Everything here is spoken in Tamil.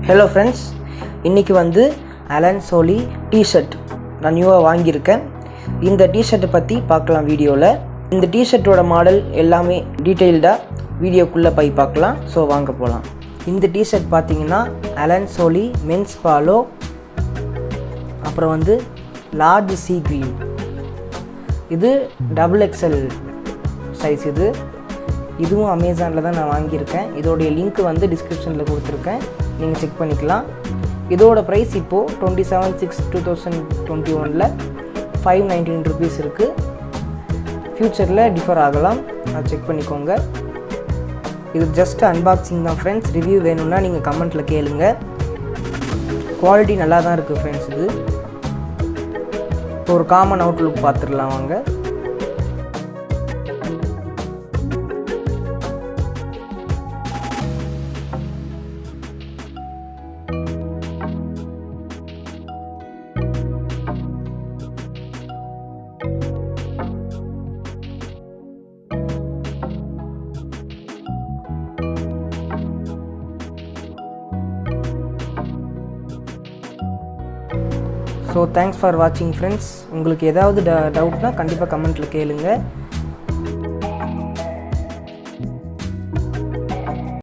ஹலோ ஃப்ரெண்ட்ஸ், இன்றைக்கி வந்து அலன் சோலி டிஷர்ட் நான் நியூவாக வாங்கியிருக்கேன். இந்த டிஷர்ட்டை பற்றி பார்க்கலாம் வீடியோவில். இந்த டிஷர்ட்டோட மாடல் எல்லாமே டீட்டெயில்டாக வீடியோக்குள்ளே போய் பார்க்கலாம். ஸோ வாங்க போகலாம். இந்த டிஷர்ட் பார்த்திங்கன்னா அலன் சோலி மென்ஸ் பாலோ, அப்புறம் வந்து லார்ஜ் சீ க்ரீன். இது XXL சைஸ். இதுவும் அமேசானில் தான் நான் வாங்கியிருக்கேன். இதோடைய லிங்க் வந்து டிஸ்கிரிப்ஷனில் கொடுத்துருக்கேன், நீங்கள் செக் பண்ணிக்கலாம். இதோட ப்ரைஸ் இப்போது 27/6/2021 519 ருபீஸ் இருக்குது. ஃப்யூச்சரில் டிஃபர் ஆகலாம், அதை செக் பண்ணிக்கோங்க. இது ஜஸ்ட் அன்பாக்சிங் தான் ஃப்ரெண்ட்ஸ். ரிவ்யூ வேணும்னா நீங்கள் கமெண்ட்டில் கேளுங்க. குவாலிட்டி நல்லா தான் இருக்குது ஃப்ரெண்ட்ஸ். இது ஒரு காமன் அவுட்லுக் பார்த்துடலாம் வாங்க. ஸோ தேங்க்ஸ் ஃபார் வாட்சிங் ஃப்ரெண்ட்ஸ். உங்களுக்கு ஏதாவது டவுட்னா கண்டிப்பாக கமெண்ட்டில் கேளுங்க.